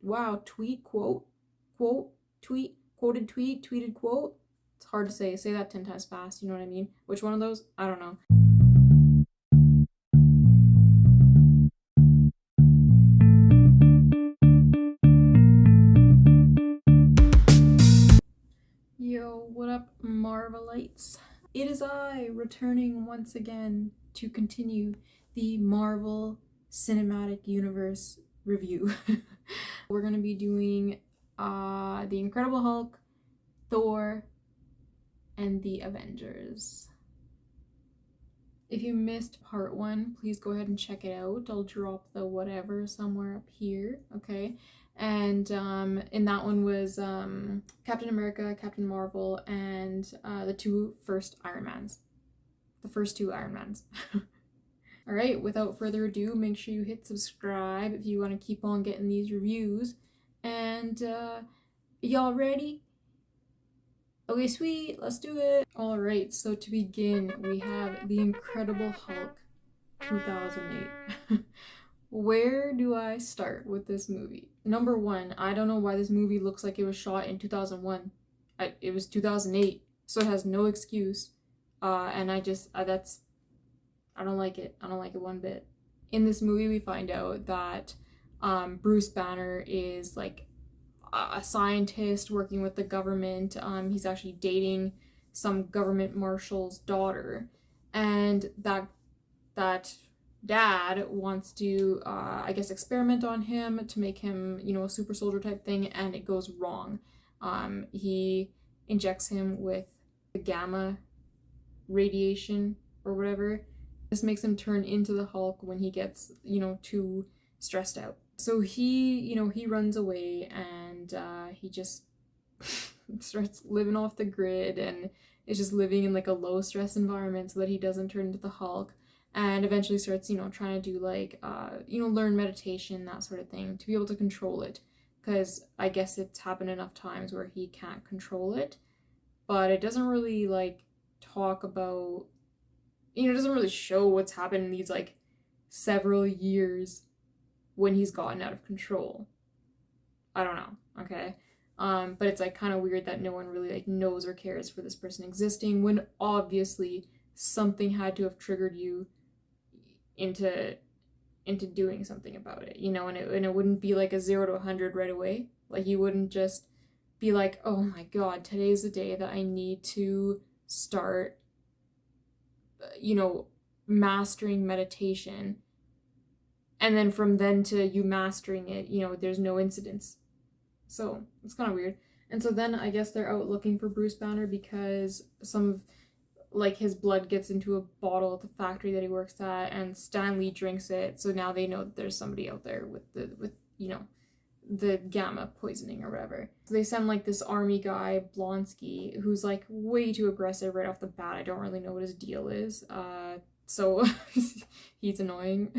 wow, tweet, quote, tweet, quoted tweet, tweeted quote. It's hard to say. Say that 10 times fast, you know what I mean? Which one of those? I don't know. Yo, what up, Marvelites? It is I, returning once again to continue the Marvel Cinematic Universe review. We're gonna be doing The Incredible Hulk, Thor, and the Avengers. If you missed part 1, please go ahead and check it out. I'll drop the whatever somewhere up here, okay? And in that one was Captain America, Captain Marvel, and the first two Iron Mans. All right, without further ado, make sure you hit subscribe if you want to keep on getting these reviews. And y'all ready? Okay, sweet, let's do it. All right, so to begin, we have The Incredible Hulk 2008. Where do I start with this movie? Number one, I don't know why this movie looks like it was shot in 2001. It was 2008, so it has no excuse. And I don't like it. I don't like it one bit. In this movie, we find out that Bruce Banner is like a scientist working with the government. He's actually dating some government marshal's daughter, and that dad wants to, I guess, experiment on him to make him, a super soldier type thing, and it goes wrong. He injects him with the gamma radiation or whatever. This makes him turn into the Hulk when he gets, too stressed out. So he runs away, and he just starts living off the grid and is just living in like a low stress environment so that he doesn't turn into the Hulk, and eventually starts, trying to do like, learn meditation, that sort of thing, to be able to control it, because I guess it's happened enough times where he can't control it, but it doesn't really like talk about, it doesn't really show what's happened in these like several years when he's gotten out of control. I don't know, okay? But it's like kind of weird that no one really like knows or cares for this person existing when obviously something had to have triggered you into doing something about it, and it wouldn't be like a 0 to 100 right away. Like you wouldn't just be like, oh my god, today's the day that I need to start, mastering meditation, and then from then to you mastering it, there's no incidents. So it's kind of weird. And so then I guess they're out looking for Bruce Banner because some of like his blood gets into a bottle at the factory that he works at, and Stan Lee drinks it. So now they know that there's somebody out there with the gamma poisoning or whatever. So they send like this army guy, Blonsky, who's like way too aggressive right off the bat. I don't really know what his deal is. So he's annoying.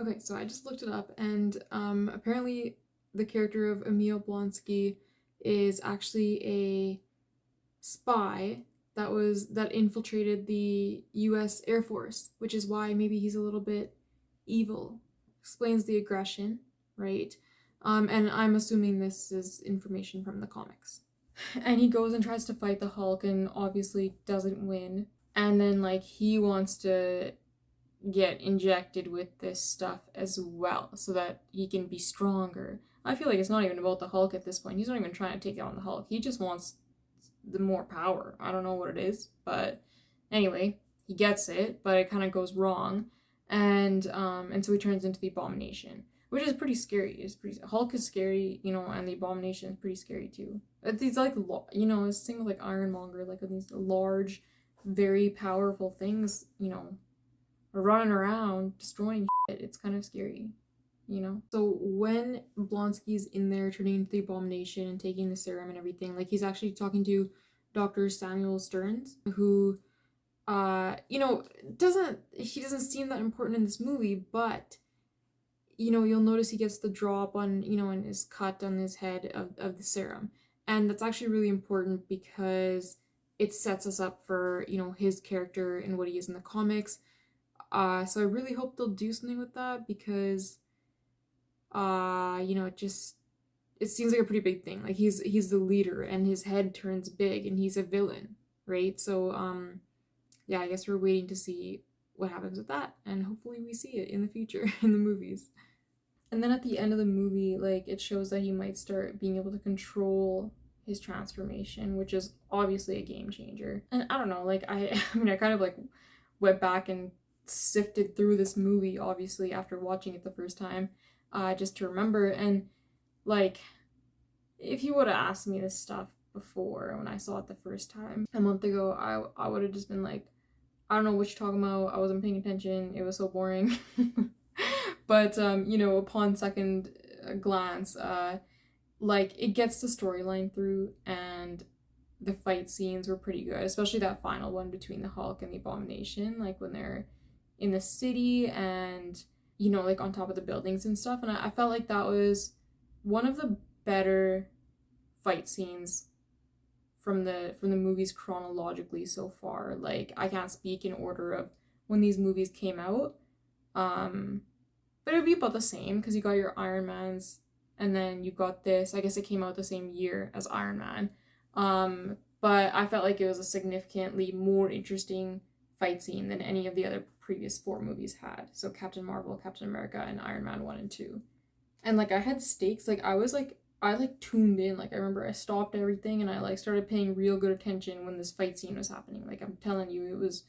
Okay, so I just looked it up, and apparently the character of Emil Blonsky is actually a spy that infiltrated the US Air Force, which is why maybe he's a little bit evil. Explains the aggression, right? And I'm assuming this is information from the comics. And he goes and tries to fight the Hulk and obviously doesn't win. And then like he wants to get injected with this stuff as well so that he can be stronger. I feel like it's not even about the Hulk at this point. He's not even trying to take on the Hulk. He just wants the more power. I don't know what it is, but anyway, he gets it, but it kind of goes wrong, and so he turns into the Abomination, which is pretty scary. Hulk is scary, and the Abomination is pretty scary too. It's like, this thing with like Ironmonger, like these large, very powerful things, running around destroying shit. It's kind of scary. So when Blonsky's in there turning into the Abomination and taking the serum and everything, like he's actually talking to Dr. Samuel Stearns, who doesn't seem that important in this movie, but you'll notice he gets the drop on, in his cut on his head of the serum, and that's actually really important because it sets us up for, his character and what he is in the comics. So I really hope they'll do something with that, because it just it seems like a pretty big thing. Like he's the leader and his head turns big and he's a villain, right? So yeah, I guess we're waiting to see what happens with that, and hopefully we see it in the future in the movies. And then at the end of the movie, like it shows that he might start being able to control his transformation, which is obviously a game changer. And I don't know, like I mean I kind of like went back and sifted through this movie obviously after watching it the first time, just to remember. And like if you would have asked me this stuff before when I saw it the first time a month ago, I would have just been like, I don't know what you're talking about. I wasn't paying attention. It was so boring. But you know, upon second glance, like it gets the storyline through, and the fight scenes were pretty good, especially that final one between the Hulk and the Abomination, like when they're in the city and you know, like on top of the buildings and stuff. And I felt like that was one of the better fight scenes from the movies chronologically so far. Like I can't speak in order of when these movies came out, but it would be about the same because you got your Iron Mans, and then you got this. I guess it came out the same year as Iron Man, but I felt like it was a significantly more interesting fight scene than any of the other previous 4 movies had. So Captain Marvel, Captain America, and Iron Man 1 and 2. And like I had stakes. Like I like tuned in. Like I remember I stopped everything and I like started paying real good attention when this fight scene was happening. Like I'm telling you, it was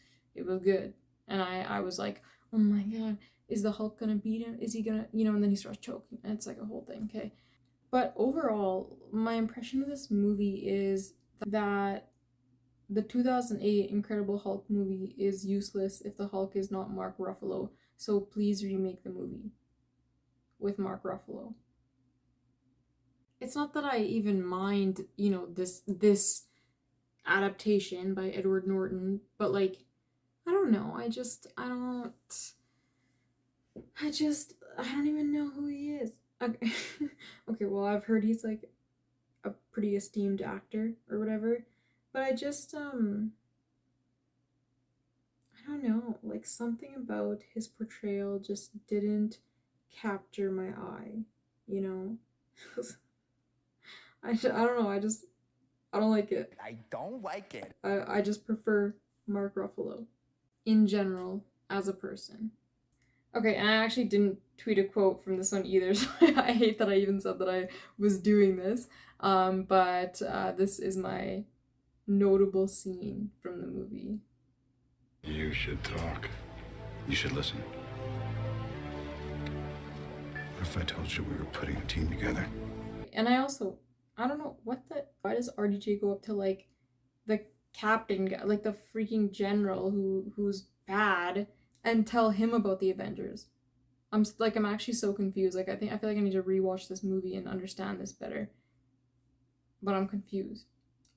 good. And I was like, oh my god, is the Hulk gonna beat him? Is he gonna, you know? And then he starts choking, and it's like a whole thing. Okay, but overall, my impression of this movie is that the 2008 Incredible Hulk movie is useless if the Hulk is not Mark Ruffalo. So please remake the movie with Mark Ruffalo. It's not that I even mind, you know, this adaptation by Edward Norton, but like I don't know. I don't even know who he is. Okay. Okay, well, I've heard he's like a pretty esteemed actor or whatever, but I don't know, like something about his portrayal just didn't capture my eye, you know? I don't know, I don't like it. I don't like it. I just prefer Mark Ruffalo in general as a person. Okay, and I actually didn't tweet a quote from this one either, so I hate that I even said that I was doing this. But this is my notable scene from the movie. You should talk. You should listen. What if I told you we were putting a team together? And I don't know why does RDJ go up to like the captain guy, like the freaking general who's bad, and tell him about the Avengers? I'm actually so confused. Like I feel like I need to rewatch this movie and understand this better. But I'm confused.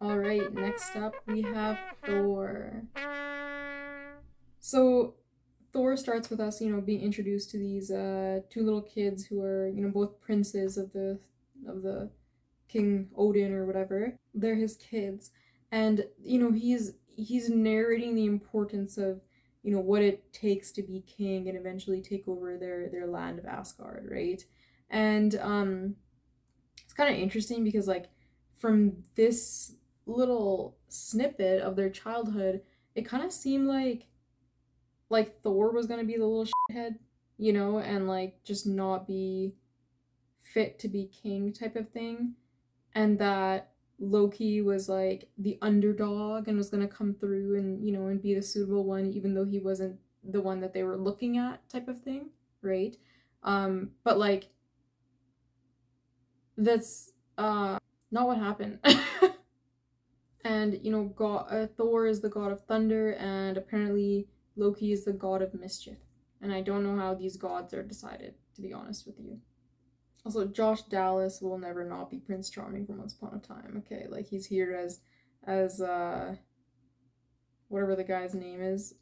All right, next up we have Thor. So Thor starts with us, you know, being introduced to these 2 little kids who are, you know, both princes of the King Odin or whatever. They're his kids, and you know he's narrating the importance of, you know, what it takes to be king and eventually take over their land of Asgard, right? And it's kind of interesting because like from this little snippet of their childhood, it kind of seemed like Thor was gonna be the little shithead, you know, and like just not be fit to be king type of thing, and that Loki was like the underdog and was gonna come through and, you know, and be the suitable one, even though he wasn't the one that they were looking at, type of thing, right? But like that's not what happened. And you know, Thor is the god of thunder, and apparently Loki is the god of mischief. And I don't know how these gods are decided, to be honest with you. Also, Josh Dallas will never not be Prince Charming from Once Upon a Time. Okay, like he's here as whatever the guy's name is,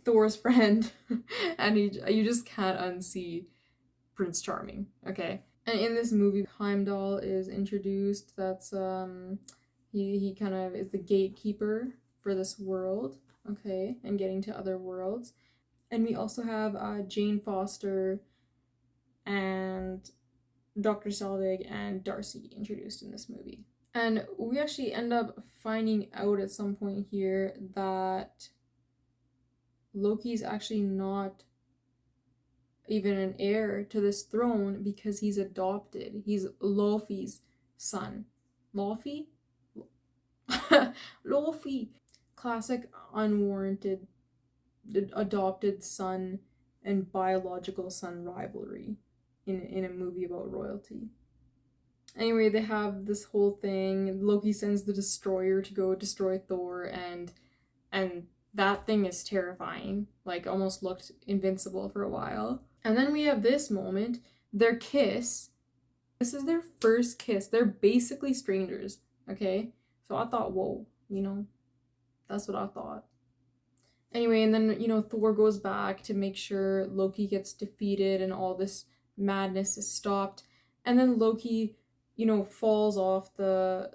Thor's friend, and you just can't unsee Prince Charming. Okay, and in this movie, Heimdall is introduced. That's he kind of is the gatekeeper for this world. Okay, and getting to other worlds, and we also have Jane Foster and Dr. Selvig and Darcy introduced in this movie. And we actually end up finding out at some point here that Loki's actually not even an heir to this throne because he's adopted. He's Laufey's son. Laufey? Laufey. Classic unwarranted adopted son and biological son rivalry in a movie about royalty. Anyway, they have this whole thing. Loki sends the destroyer to go destroy Thor, and that thing is terrifying. Like, almost looked invincible for a while. And then we have this moment, their kiss. This is their first kiss. They're basically strangers, okay? So I thought, whoa, you know, that's what I thought. Anyway, and then, you know, Thor goes back to make sure Loki gets defeated and all this madness is stopped. And then Loki, you know, falls off the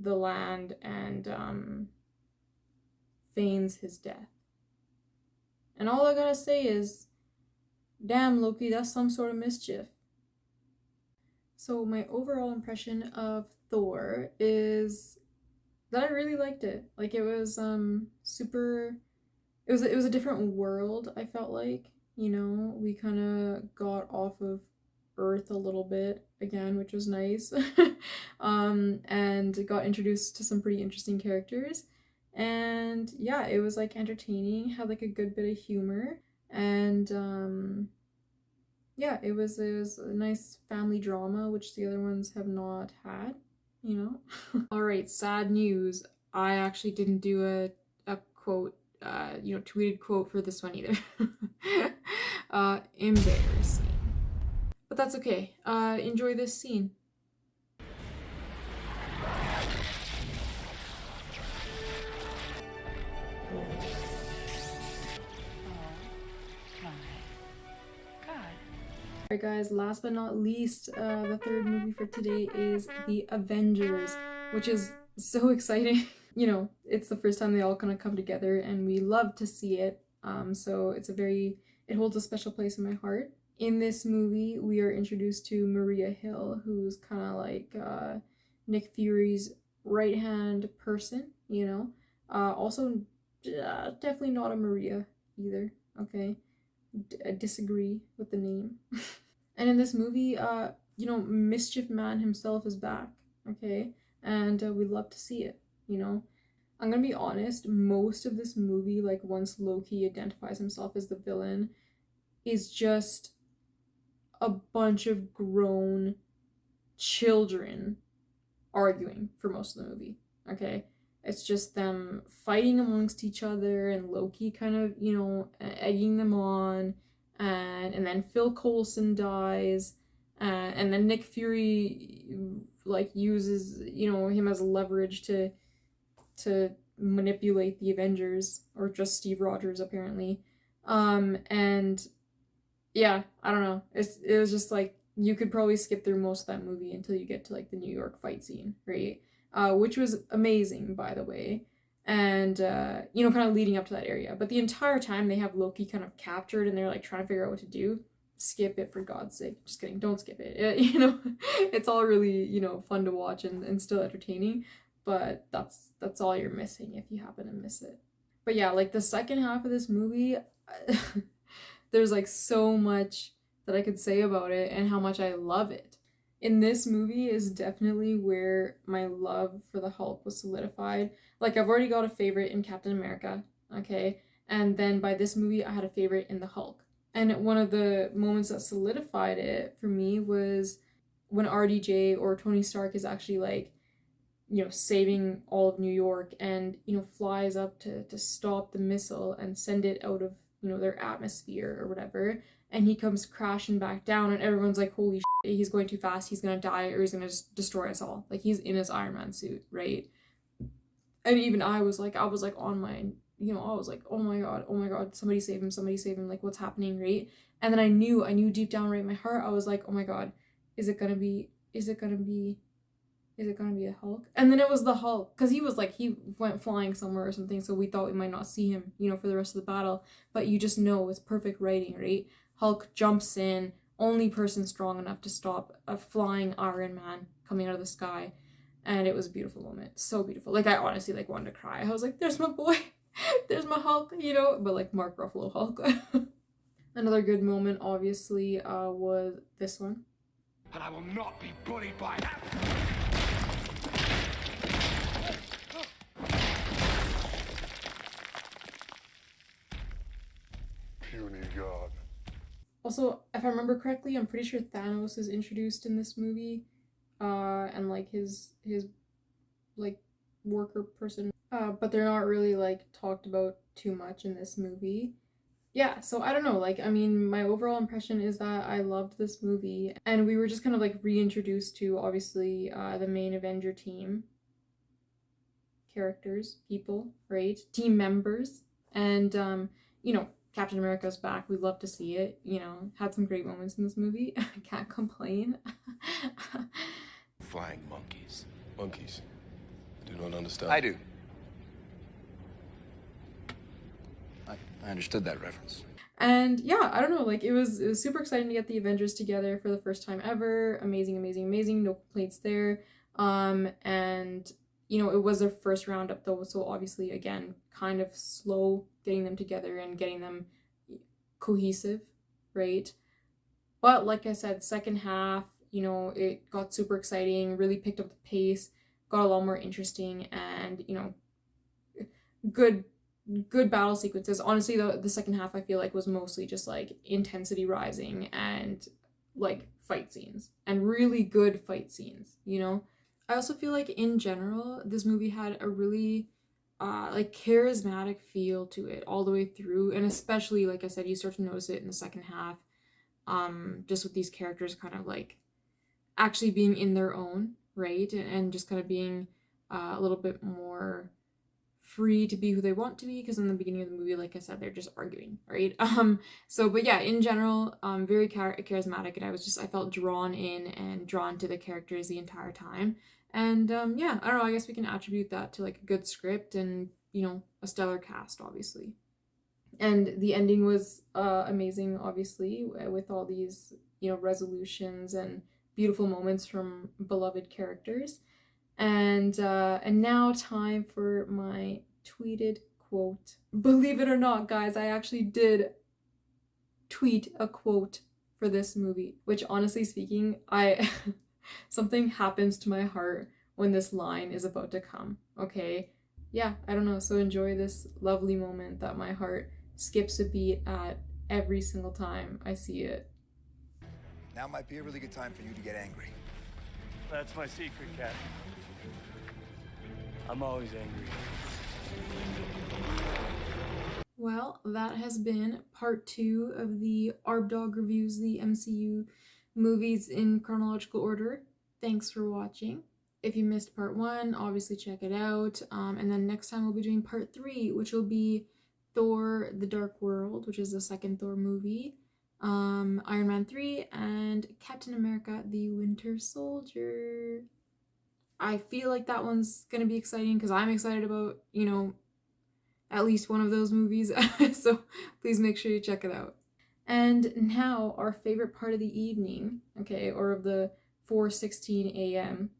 land and feigns his death. And all I gotta say is, damn, Loki, that's some sort of mischief. So my overall impression of Thor is that I really liked it. Like, it was super. It was a different world. I felt like, you know, we kind of got off of Earth a little bit again, which was nice, and got introduced to some pretty interesting characters. And yeah, it was like entertaining, had like a good bit of humor, and yeah, it was a nice family drama, which the other ones have not had, you know. All right, sad news. I actually didn't do a quote, you know, tweeted quote for this one either. Embarrassing. But that's okay. Enjoy this scene. Alright guys, last but not least, the third movie for today is The Avengers, which is so exciting. You know, it's the first time they all kind of come together and we love to see it. So it holds a special place in my heart. In this movie, we are introduced to Maria Hill, who's kind of like Nick Fury's right-hand person, you know. Also, definitely not a Maria either, okay? I disagree with the name. And in this movie, you know, Mischief Man himself is back, okay? And we love to see it, you know? I'm gonna be honest, most of this movie, like, once Loki identifies himself as the villain, is just a bunch of grown children arguing for most of the movie, okay? It's just them fighting amongst each other and Loki kind of, you know, egging them on. And then Phil Coulson dies. And then Nick Fury, like, uses, you know, him as leverage to manipulate the Avengers. Or just Steve Rogers, apparently. And yeah, I don't know. It was just like, you could probably skip through most of that movie until you get to, like, the New York fight scene, right? Which was amazing, by the way, and you know, kind of leading up to that area. But the entire time they have Loki kind of captured, and they're like trying to figure out what to do. Skip it, for God's sake. Just kidding. Don't skip it. You know, it's all really, you know, fun to watch and still entertaining. But that's all you're missing if you happen to miss it. But yeah, like, the second half of this movie, there's like so much that I could say about it and how much I love it. In this movie is definitely where my love for the Hulk was solidified. Like, I've already got a favorite in Captain America, okay? And then by this movie, I had a favorite in the Hulk. And one of the moments that solidified it for me was when RDJ, or Tony Stark, is actually, like, you know, saving all of New York and, you know, flies up to stop the missile and send it out of, you know, their atmosphere or whatever. And he comes crashing back down, and everyone's like, holy shit, he's going too fast, he's gonna die, or he's gonna just destroy us all. Like, he's in his Iron Man suit, right? And even I was like on my, you know, I was like, oh my god, somebody save him, like, what's happening, right? And then I knew deep down right in my heart, I was like, oh my god, is it gonna be a Hulk? And then it was the Hulk, because he was like, he went flying somewhere or something, so we thought we might not see him, you know, for the rest of the battle. But you just know it's perfect writing, right? Hulk jumps in, only person strong enough to stop a flying Iron Man coming out of the sky. And it was a beautiful moment. So beautiful. Like, I honestly, like, wanted to cry. I was like, there's my boy. There's my Hulk, you know? But, like, Mark Ruffalo Hulk. Another good moment, obviously, was this one. And I will not be bullied by that. Puny God. Also, if I remember correctly, I'm pretty sure Thanos is introduced in this movie. And, like, his like, worker person. But they're not really, like, talked about too much in this movie. Yeah, so I don't know, like, I mean, my overall impression is that I loved this movie, and we were just kind of, like, reintroduced to, obviously, the main Avenger team. Characters, people, right? Team members. And, you know, Captain America's back. We'd love to see it, you know, had some great moments in this movie. Can't complain. Flying monkeys. Monkeys. I do not understand. I do. I understood that reference. And yeah, I don't know, like, it was super exciting to get the Avengers together for the first time ever. Amazing, amazing, amazing. No complaints there. And you know, it was their first roundup though, so obviously, again, kind of slow getting them together and getting them cohesive, right? But like I said, second half, you know, it got super exciting, really picked up the pace, got a lot more interesting, and, you know, good battle sequences. Honestly, the second half, I feel like, was mostly just, like, intensity rising and, like, fight scenes. And really good fight scenes, you know? I also feel like, in general, this movie had a really, like, charismatic feel to it all the way through. And especially, like I said, you start to notice it in the second half, just with these characters kind of, like, actually being in their own, right? And just kind of being a little bit more free to be who they want to be, because in the beginning of the movie, like I said, they're just arguing, right? So, but yeah, in general, very charismatic, and I felt drawn in and drawn to the characters the entire time. And yeah, I don't know, I guess we can attribute that to, like, a good script and, you know, a stellar cast, obviously. And the ending was amazing, obviously, with all these, you know, resolutions and beautiful moments from beloved characters. And now time for my tweeted quote. Believe it or not, guys, I actually did tweet a quote for this movie, which, honestly speaking, something happens to my heart when this line is about to come, okay? Yeah, I don't know, so enjoy this lovely moment that my heart skips a beat at every single time I see it. Now might be a really good time for you to get angry. That's my secret, Cap. I'm always angry. Well, that has been part 2 of the Arbdog reviews the MCU movies in chronological order. Thanks for watching. If you missed part 1, obviously check it out. And then next time we'll be doing part 3, which will be Thor: The Dark World, which is the second Thor movie, Iron Man 3, and Captain America: The Winter Soldier. I feel like that one's gonna be exciting because I'm excited about, you know, at least one of those movies. So please make sure you check it out. And now our favorite part of the evening, okay, or of the 4:16 a.m.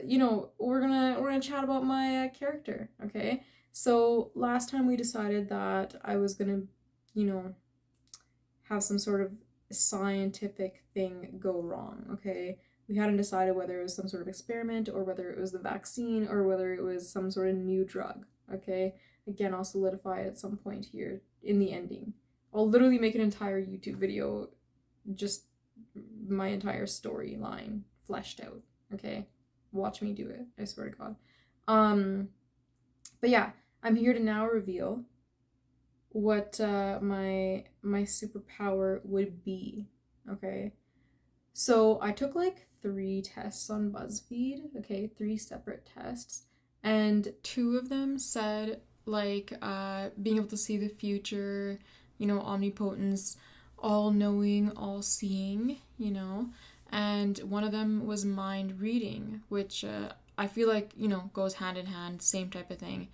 You know, we're gonna chat about my character, okay? So last time we decided that I was gonna, you know, have some sort of scientific thing go wrong, okay? We hadn't decided whether it was some sort of experiment or whether it was the vaccine or whether it was some sort of new drug, okay? Again, I'll solidify it at some point here in the ending. I'll literally make an entire YouTube video, just my entire storyline fleshed out, okay? Watch me do it, I swear to God. But yeah, I'm here to now reveal what my superpower would be, okay? So I took like 3 tests on BuzzFeed, okay, 3 separate tests, and 2 of them said like being able to see the future, you know, omnipotence, all-knowing, all-seeing, you know, and one of them was mind reading, which I feel like, you know, goes hand in hand, same type of thing.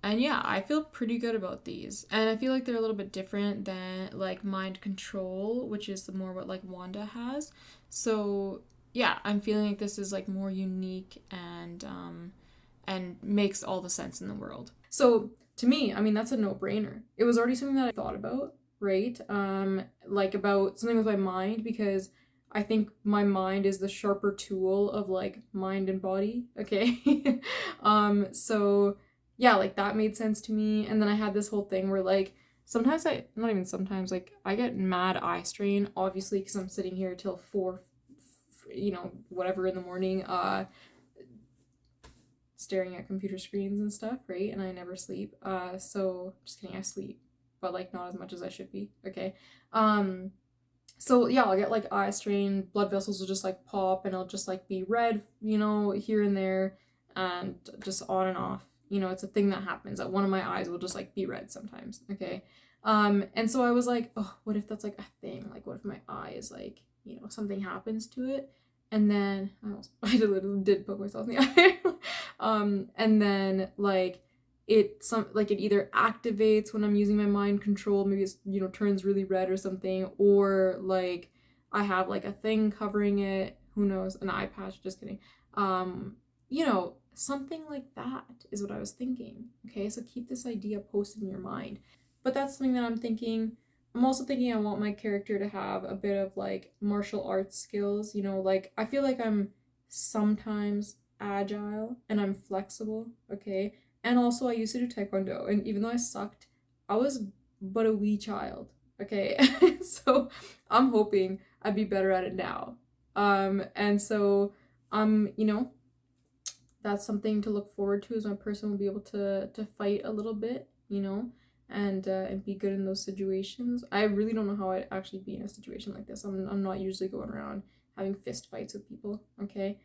And yeah, I feel pretty good about these. And I feel like they're a little bit different than like mind control, which is the more what like Wanda has. So yeah, I'm feeling like this is like more unique and makes all the sense in the world. So to me, I mean that's a no-brainer. It was already something that I thought about, right? Like about something with my mind, because I think my mind is the sharper tool of like mind and body, okay? So yeah, like that made sense to me. And then I had this whole thing where like sometimes not even sometimes, like I get mad eye strain, obviously, because I'm sitting here till 4, whatever in the morning, staring at computer screens and stuff, right? And I never sleep. So just kidding, I sleep, but like not as much as I should be, okay? So yeah, I'll get like eye strain, blood vessels will just like pop and I'll just like be red, here and there, and just on and off. It's a thing that happens that one of my eyes will just like be red sometimes, okay? And so I was like, oh, what if that's like a thing? Like what if my eye is like, something happens to it? And then I literally did poke myself in the eye. And then like it either activates when I'm using my mind control, maybe it's turns really red or something, or like I have like a thing covering it, who knows, an eye patch, just kidding. Something like that is what I was thinking. Okay, so keep this idea posted in your mind. But that's something that I'm thinking. I'm also thinking I want my character to have a bit of like martial arts skills, like I feel like I'm sometimes agile and I'm flexible, okay? And also I used to do taekwondo, and even though I sucked, I was but a wee child, okay? So I'm hoping I'd be better at it now. And so that's something to look forward to, is my person will be able to fight a little bit, and be good in those situations. I really don't know how I'd actually be in a situation like this. I'm not usually going around having fist fights with people, okay?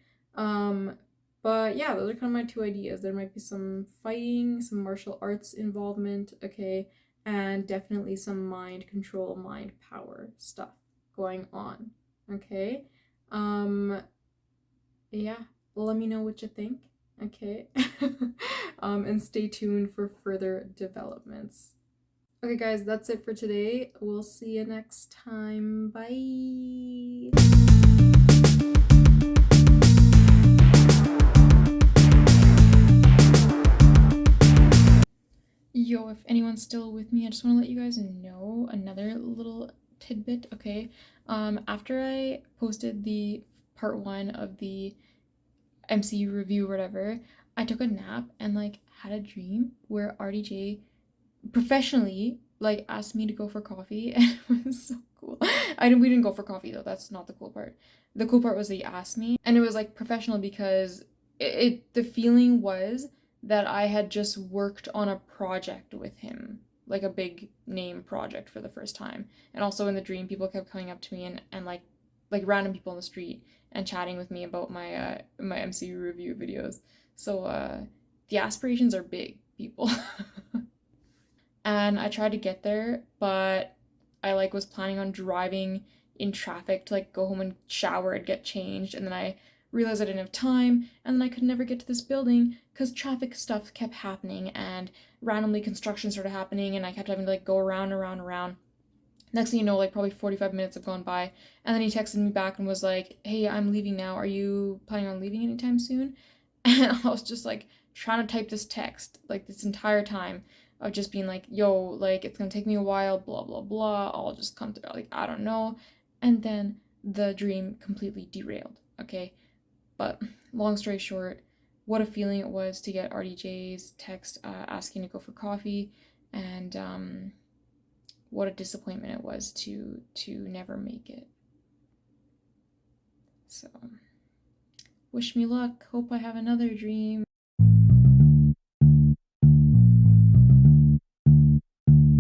But yeah, those are kind of my two ideas. There might be some fighting, some martial arts involvement, okay, and definitely some mind control, mind power stuff going on, okay? Yeah, let me know what you think, okay? And stay tuned for further developments. Okay, guys, that's it for today. We'll see you next time. Bye. Yo, if anyone's still with me, I just want to let you guys know another little tidbit, okay? After I posted the part 1 of the MCU review or whatever, I took a nap and like had a dream where RDJ professionally like asked me to go for coffee, and it was so cool. We didn't go for coffee though, that's not the cool part. The cool part was that he asked me, and it was like professional because the feeling was that I had just worked on a project with him, like a big name project for the first time. And also in the dream, people kept coming up to me and like random people on the street and chatting with me about my my MCU review videos. So the aspirations are big, people. And I tried to get there, but I like was planning on driving in traffic to like go home and shower and get changed, and then I realized I didn't have time, and then I could never get to this building because traffic stuff kept happening and randomly construction started happening, and I kept having to like go around. Next thing you know, like probably 45 minutes have gone by, and then he texted me back and was like, hey, I'm leaving now. Are you planning on leaving anytime soon? And I was just like trying to type this text like this entire time of just being like, yo, like it's gonna take me a while, blah, blah, blah. I'll just come through, like, I don't know. And then the dream completely derailed, okay? But long story short, what a feeling it was to get RDJ's text asking to go for coffee, and what a disappointment it was to never make it. So wish me luck. Hope I have another dream.